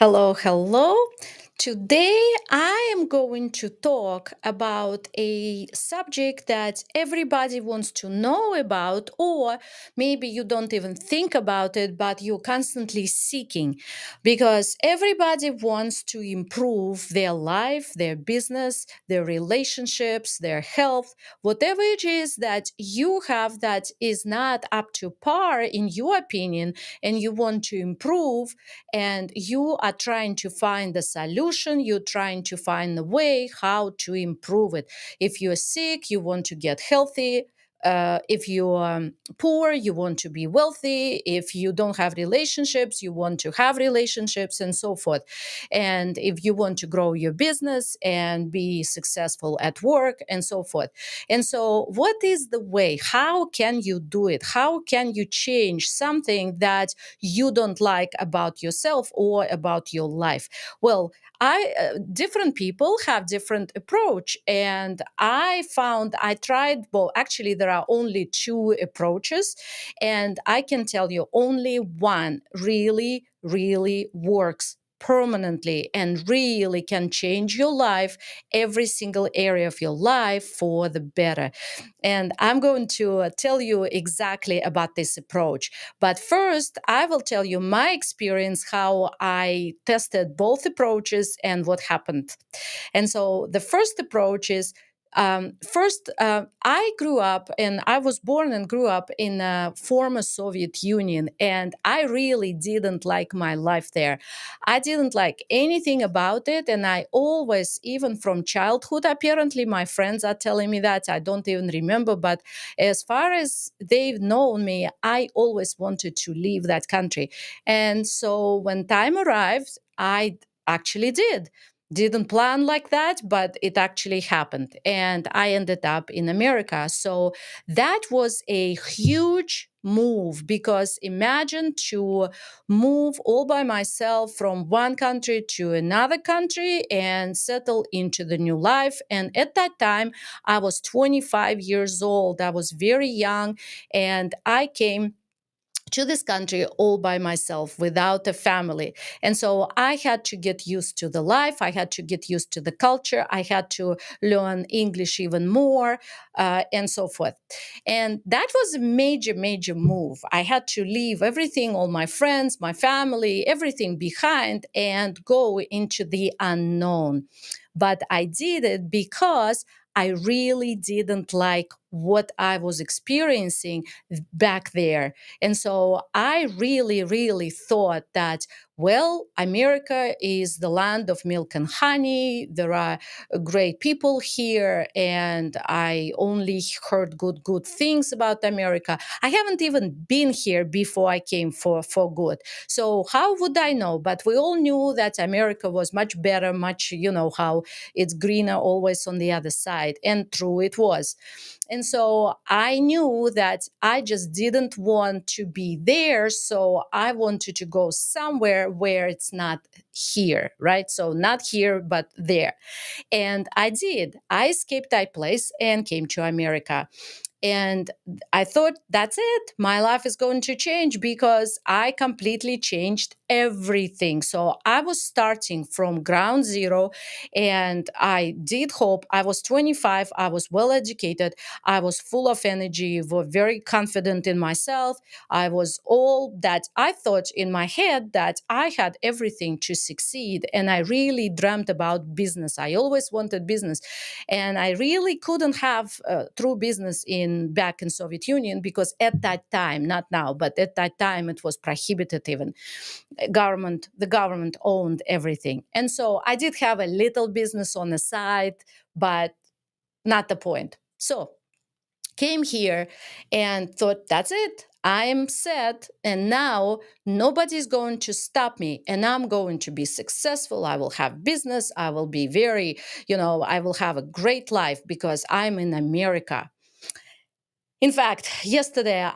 Hello, hello. Today I am going to talk about a subject that everybody wants to know about, or maybe you don't even think about it, but you're constantly seeking because everybody wants to improve their life, their business, their relationships, their health, whatever it is that you have that is not up to par, in your opinion, and you want to improve and you are trying to find the solution, you're trying to find the way how to improve it. If you're sick, you want to get healthy. If you're poor, you want to be wealthy. If you don't have relationships, you want to have relationships, and so forth. And if you want to grow your business and be successful at work, and so forth. And so, what is the way? How can you do it? How can you change something that you don't like about yourself or about your life? Well, I different people have different approach, and I found I tried. Well, actually, there are only two approaches, and I can tell you only one really works permanently and really can change your life, every single area of your life for the better. And I'm going to tell you exactly about this approach. But first, I will tell you my experience, how I tested both approaches and what happened. And so the first approach is I grew up and I was born and grew up in a former Soviet Union, and I really didn't like my life there. I didn't like anything about it, and I always, even from childhood, apparently my friends are telling me that I don't even remember, but as far as they've known me, I always wanted to leave that country. And so when time arrived, I actually didn't plan like that, but it actually happened. And I ended up in America. So that was a huge move, because imagine to move all by myself from one country to another country and settle into the new life. And at that time, I was 25 years old. I was very young, and I came to this country all by myself without a family. And so I had to get used to the life. I had to get used to the culture. I had to learn English even more, and so forth. And that was a major move. I had to leave everything, all my friends, my family, everything behind, and go into the unknown. But I did it because I really didn't like what I was experiencing back there. And so I really thought that, well, America is the land of milk and honey. There are great people here, and I only heard good things about America. I haven't even been here before I came for good. So how would I know? But we all knew that America was much better, much, how it's greener always on the other side. And true it was. And so I knew that I just didn't want to be there. So I wanted to go somewhere where it's not here, right? So not here, but there. And I did. I escaped that place and came to America. And I thought, that's it. My life is going to change, because I completely changed everything. So I was starting from ground zero, and I did hope. I was 25. I was well educated. I was full of energy, was very confident in myself. I was all that. I thought in my head that I had everything to succeed. And I really dreamt about business. I always wanted business. And I really couldn't have true business back in Soviet Union, because at that time, not now, but at that time, it was prohibited even. The government owned everything. And so I did have a little business on the side, but not the point. So came here and thought, that's it. I am set, and now nobody's going to stop me, and I'm going to be successful. I will have business. I will be I will have a great life because I'm in America. In fact, yesterday,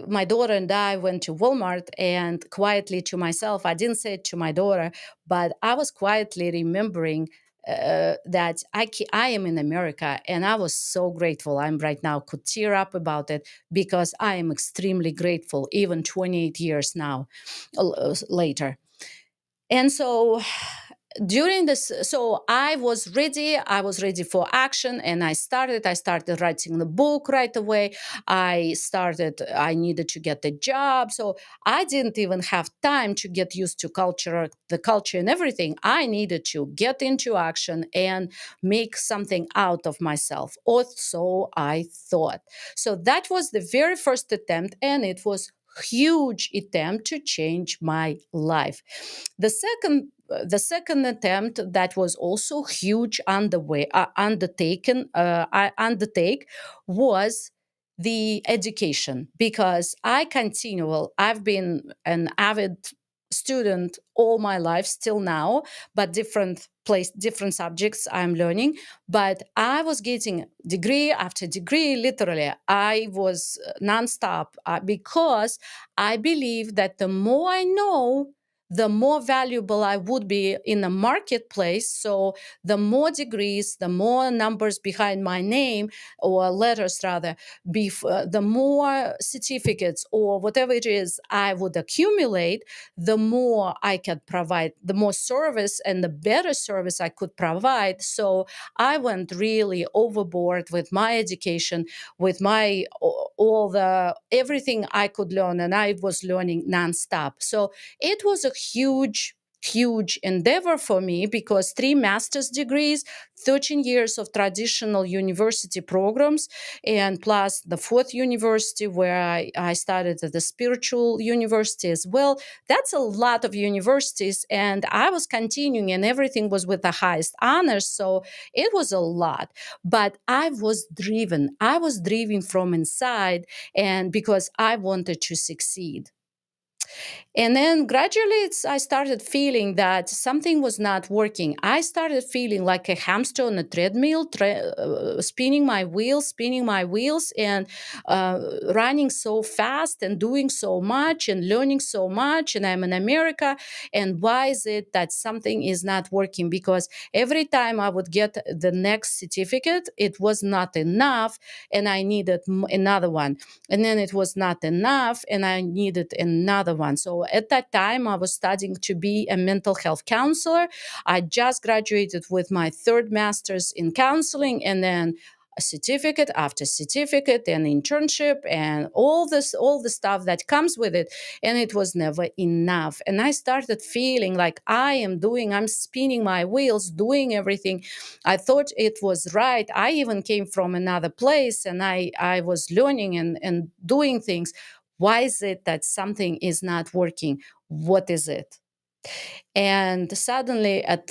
my daughter and I went to Walmart, and quietly to myself, I didn't say it to my daughter, but I was quietly remembering that I am in America, and I was so grateful. I'm right now could tear up about it, because I am extremely grateful, even 28 years now later. And so during this, so I was ready for action, and I started writing the book right away. I needed to get a job, so I didn't even have time to get used to the culture and everything. I needed to get into action and make something out of myself, or so I thought. So that was the very first attempt, and it was huge attempt to change my life. The second attempt, that was also huge undertake, was the education, because I've been an avid student all my life, still now, but different subjects I'm learning. But I was getting degree after degree, literally. I was nonstop, because I believe that the more I know, the more valuable I would be in the marketplace. So the more degrees, the more numbers behind my name, or letters rather, the more certificates or whatever it is I would accumulate, the more I could provide, the more service and the better service I could provide. So I went really overboard with my education, with my all the everything I could learn, and I was learning nonstop. So it was a huge endeavor for me, because 3 master's degrees, 13 years of traditional university programs, and plus the fourth university where I started at the spiritual university as well. That's a lot of universities, and I was continuing, and everything was with the highest honors. So it was a lot, but I was driven from inside, and because I wanted to succeed. And then gradually I started feeling that something was not working. I started feeling like a hamster on a treadmill, spinning my wheels, and running so fast and doing so much and learning so much. And I'm in America. And why is it that something is not working? Because every time I would get the next certificate, it was not enough, and I needed another one. And then it was not enough, and I needed another one. So at that time, I was studying to be a mental health counselor. I just graduated with my third master's in counseling, and then a certificate after certificate and internship and all the stuff that comes with it. And it was never enough, and I started feeling like I'm spinning my wheels, doing everything I thought it was right. I even came from another place, and I was learning and doing things. Why is it that something is not working? What is it? And suddenly, at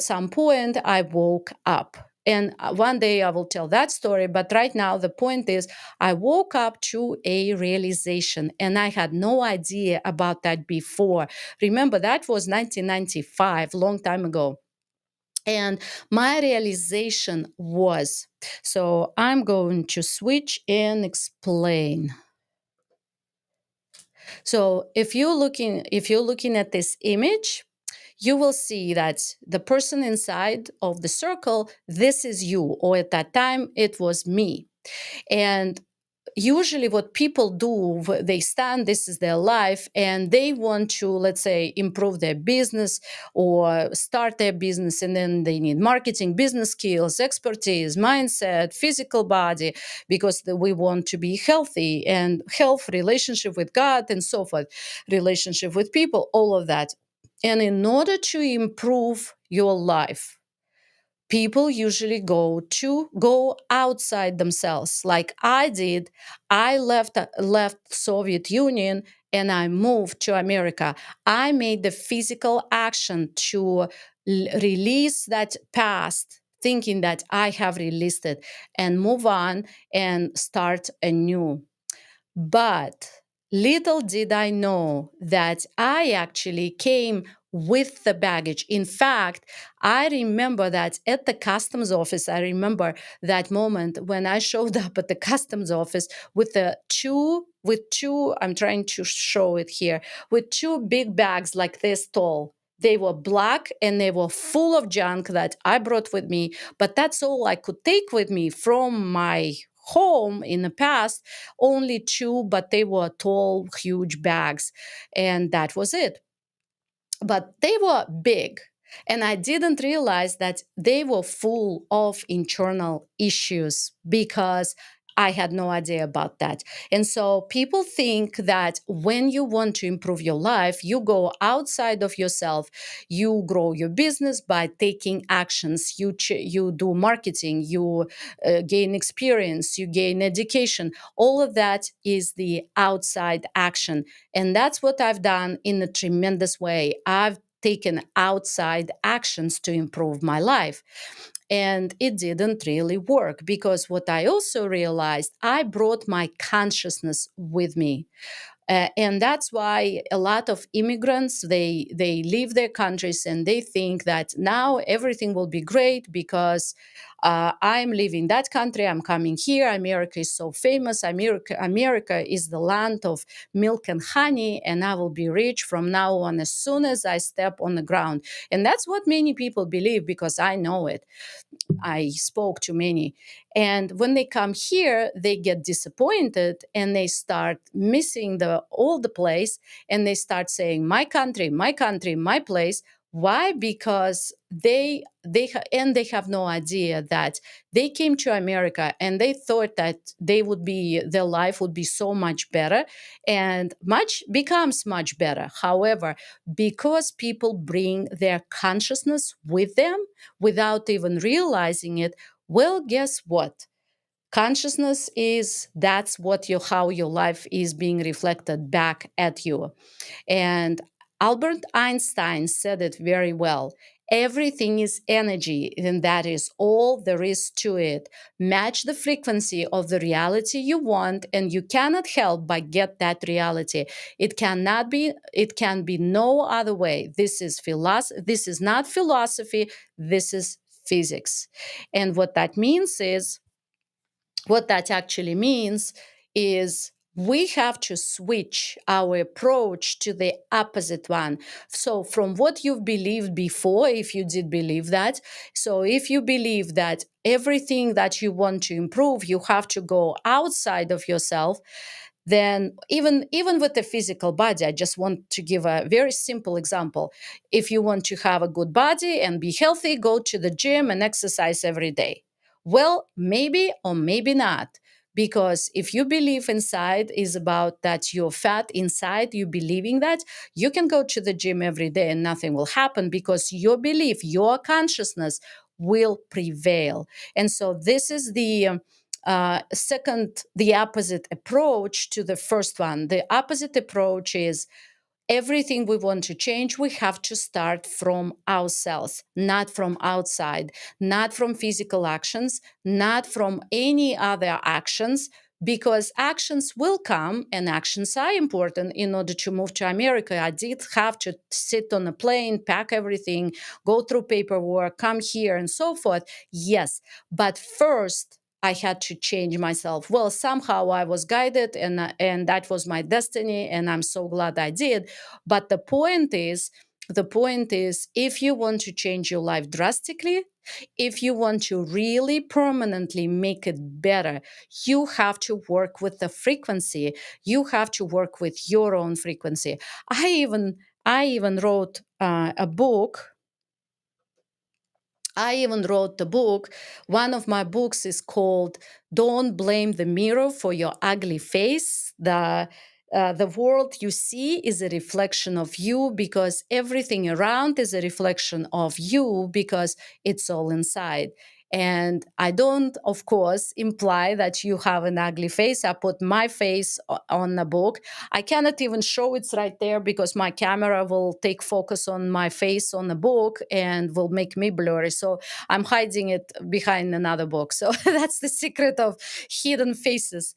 some point, I woke up. And one day I will tell that story. But right now, the point is, I woke up to a realization, and I had no idea about that before. Remember, that was 1995, long time ago. And my realization was, so I'm going to switch and explain. So if you're looking at this image, you will see that the person inside of the circle, this is you, or at that time it was me. And usually what people do, they stand, this is their life, and they want to, let's say, improve their business or start their business, and then they need marketing, business skills, expertise, mindset, physical body, because we want to be healthy, and health, relationship with God, and so forth, relationship with people, all of that. And in order to improve your life, people usually go outside themselves, like I did. I left Soviet Union, and I moved to America. I made the physical action to release that past, thinking that I have released it, and move on and start anew. But little did I know that I actually came with the baggage. In fact, I remember that at the customs office, I remember that moment when I showed up at the customs office I'm trying to show it here, with two big bags like this tall. They were black, and they were full of junk that I brought with me, but that's all I could take with me from my home in the past. Only two, but they were tall, huge bags. And that was it. but they were big. And I didn't realize that they were full of internal issues because I had no idea about that. And so people think that when you want to improve your life, you go outside of yourself, you grow your business by taking actions, you do marketing, you gain experience, you gain education. All of that is the outside action. And that's what I've done in a tremendous way. I've taken outside actions to improve my life. And it didn't really work because what I also realized, I brought my consciousness with me. And that's why a lot of immigrants, they leave their countries and they think that now everything will be great because I'm leaving that country, I'm coming here. America is so famous. America is the land of milk and honey, and I will be rich from now on as soon as I step on the ground. And that's what many people believe because I know it. I spoke to many. And when they come here, they get disappointed and they start missing the all the place, and they start saying, my country, my place. Why? Because they have no idea that they came to America and they thought that their life would be so much better, and much becomes much better. However, because people bring their consciousness with them without even realizing it, well, guess what? Consciousness is that's what you how your life is being reflected back at you. And Albert Einstein said it very well. Everything is energy, and that is all there is to it. Match the frequency of the reality you want, and you cannot help but get that reality. It can be no other way. This is not philosophy, this is physics. And what that actually means is we have to switch our approach to the opposite one. So, from what you've believed before, if you did believe that, so if you believe that everything that you want to improve, you have to go outside of yourself, then even with the physical body, I just want to give a very simple example. If you want to have a good body and be healthy, go to the gym and exercise every day. Well, maybe or maybe not. Because if you believe inside is about that you're fat inside, you believing that, you can go to the gym every day and nothing will happen because your belief, your consciousness will prevail. And so this is the opposite approach to the first one. The opposite approach is everything we want to change, we have to start from ourselves, not from outside, not from physical actions, not from any other actions, because actions will come and actions are important. In order to move to America, I did have to sit on a plane, pack everything, go through paperwork, come here, and so forth. Yes, but first, I had to change myself. Well, somehow I was guided, and that was my destiny, and I'm so glad I did. But the point is, if you want to change your life drastically, if you want to really permanently make it better, you have to work with the frequency. You have to work with your own frequency. I even wrote a book. I even wrote the book. One of my books is called "Don't Blame the Mirror for Your Ugly Face." The world you see is a reflection of you because everything around is a reflection of you because it's all inside. And I don't, of course, imply that you have an ugly face. I put my face on the book. I cannot even show it's right there because my camera will take focus on my face on the book and will make me blurry. So I'm hiding it behind another book. So that's the secret of hidden faces.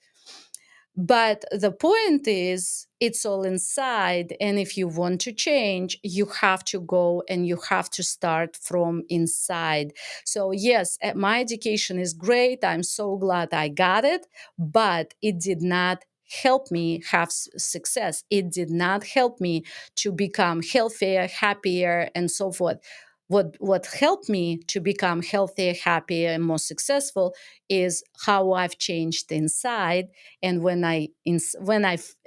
But the point is, it's all inside. And if you want to change, you have to go and you have to start from inside. So, yes, my education is great. I'm so glad I got it, but it did not help me have success. It did not help me to become healthier, happier, and so forth. What helped me to become healthier, happier, and more successful is how I've changed inside. And when I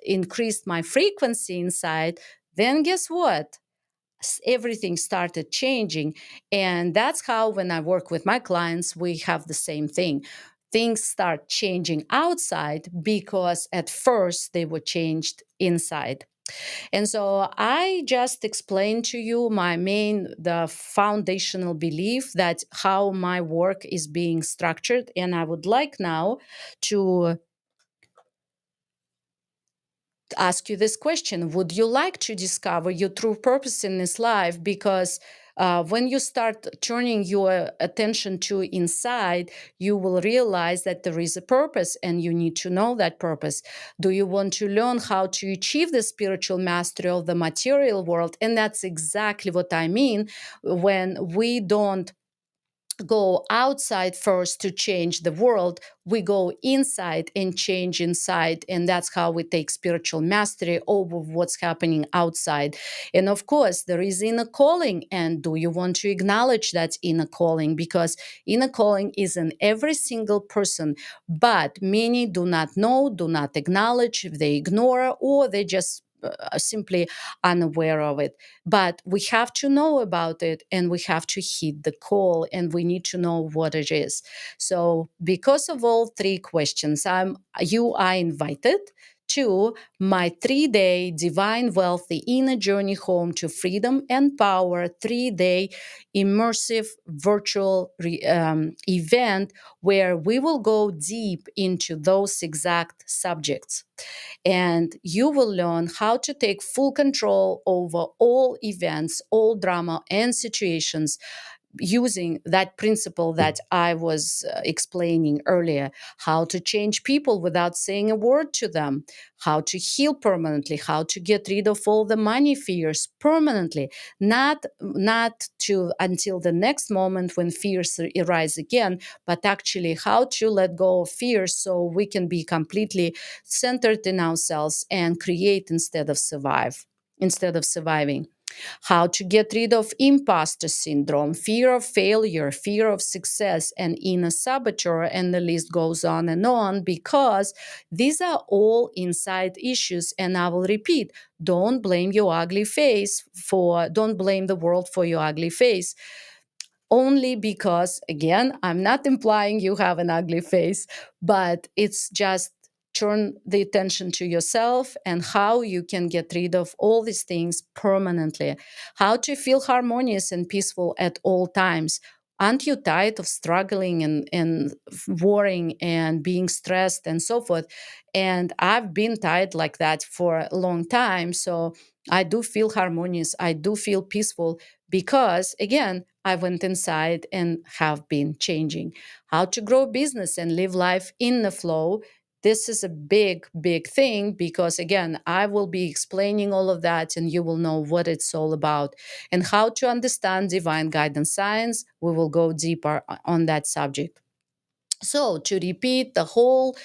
increased my frequency inside, then guess what? everything started changing. And that's how, when I work with my clients, we have the same thing. Things start changing outside because at first they were changed inside. And so I just explained to you the foundational belief that how my work is being structured. And I would like now to ask you this question: would you like to discover your true purpose in this life? Because when you start turning your attention to inside, you will realize that there is a purpose and you need to know that purpose. Do you want to learn how to achieve the spiritual mastery of the material world? And that's exactly what I mean when we don't go outside first to change the world. We go inside and change inside, and that's how we take spiritual mastery over what's happening outside. And of course, there is inner calling. And do you want to acknowledge that inner calling? Because inner calling is in every single person, but many do not know, do not acknowledge, they ignore, or they just simply unaware of it. But we have to know about it, and we have to heed the call, and we need to know what it is. So because of all three questions, you are invited to my 3-day Divine Wealth, the Inner Journey Home to Freedom and Power 3-day immersive virtual event, where we will go deep into those exact subjects. And you will learn how to take full control over all events, all drama and situations, using that principle that I was explaining earlier: how to change people without saying a word to them, how to heal permanently, how to get rid of all the money fears permanently, not to until the next moment when fears arise again, but actually how to let go of fears so we can be completely centered in ourselves and create instead of surviving. How to get rid of imposter syndrome, fear of failure, fear of success, and inner saboteur, and the list goes on, because these are all inside issues. And I will repeat: don't blame your ugly face don't blame the world for your ugly face. Only because, again, I'm not implying you have an ugly face, but it's just turn the attention to yourself and how you can get rid of all these things permanently. How to feel harmonious and peaceful at all times. Aren't you tired of struggling and worrying and being stressed and so forth? And I've been tired like that for a long time. So I do feel harmonious. I do feel peaceful because, again, I went inside and have been changing. How to grow business and live life in the flow. This is a big, big thing because, again, I will be explaining all of that and you will know what it's all about. And how to understand divine guidance science. We will go deeper on that subject. So to repeat the whole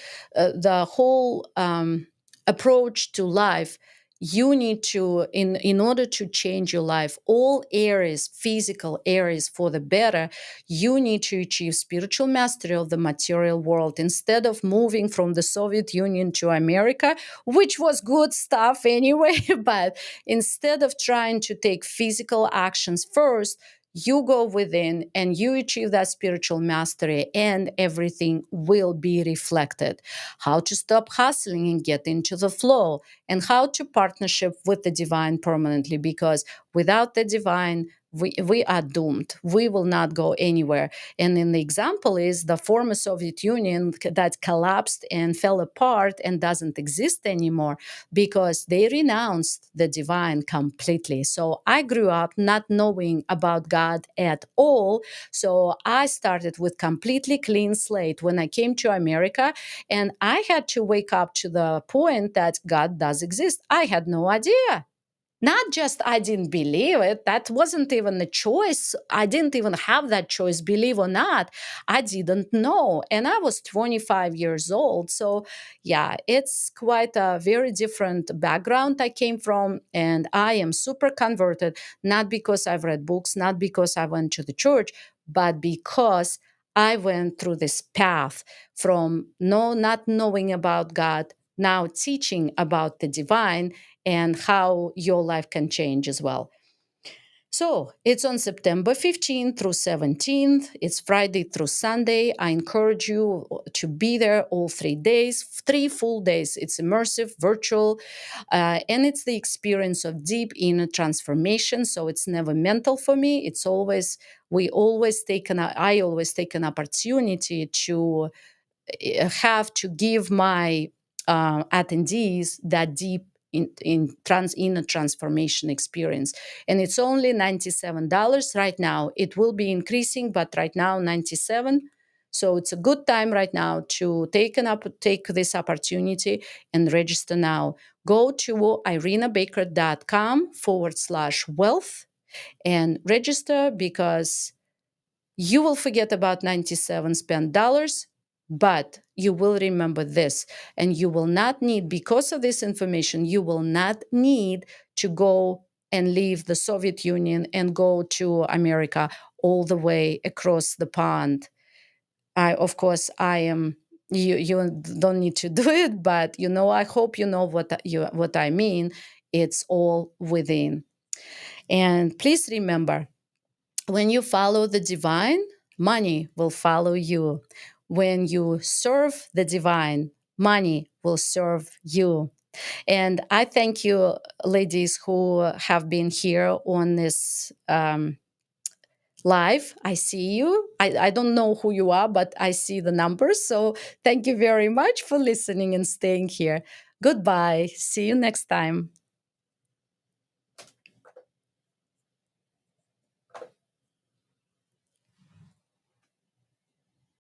approach to life, you need to, in order to change your life, all areas, physical areas, for the better, you need to achieve spiritual mastery of the material world. Instead of moving from the Soviet Union to America, which was good stuff anyway, but instead of trying to take physical actions first, you go within and you achieve that spiritual mastery, and everything will be reflected. How to stop hustling and get into the flow, and how to partnership with the divine permanently, because without the divine, we are doomed. We will not go anywhere. And in the example is the former Soviet Union that collapsed and fell apart and doesn't exist anymore because they renounced the divine completely. So I grew up not knowing about God at all. So I started with completely clean slate when I came to America, and I had to wake up to the point that God does exist. I had no idea. Not just I didn't believe it, that wasn't even a choice. I didn't even have that choice, believe or not. I didn't know. And I was 25 years old. So, yeah, it's quite a very different background I came from. And I am super converted, not because I've read books, not because I went to the church, but because I went through this path from not knowing about God, now teaching about the divine and how your life can change as well. So it's on September 15th through 17th. It's Friday through Sunday. I encourage you to be there all 3 days, 3 full days. It's immersive, virtual, and it's the experience of deep inner transformation. So it's never mental for me. It's always, I always take an opportunity to have to give my attendees that deep inner transformation experience. And it's only $97 right now. It will be increasing, but right now 97. So it's a good time right now to take this opportunity and register now. Go to irenabaker.com/wealth and register, because you will forget about 97 spent dollars, but you will remember this. And you will not need, because of this information, you will not need to go and leave the Soviet Union and go to America all the way across the pond. Of course, I am. You don't need to do it, but I hope you know what I mean. It's all within. And please remember, when you follow the divine, money will follow you. When you serve the divine, money will serve you. And I thank you, ladies, who have been here on this live. I see you. I don't know who you are, but I see the numbers. So thank you very much for listening and staying here. Goodbye. See you next time.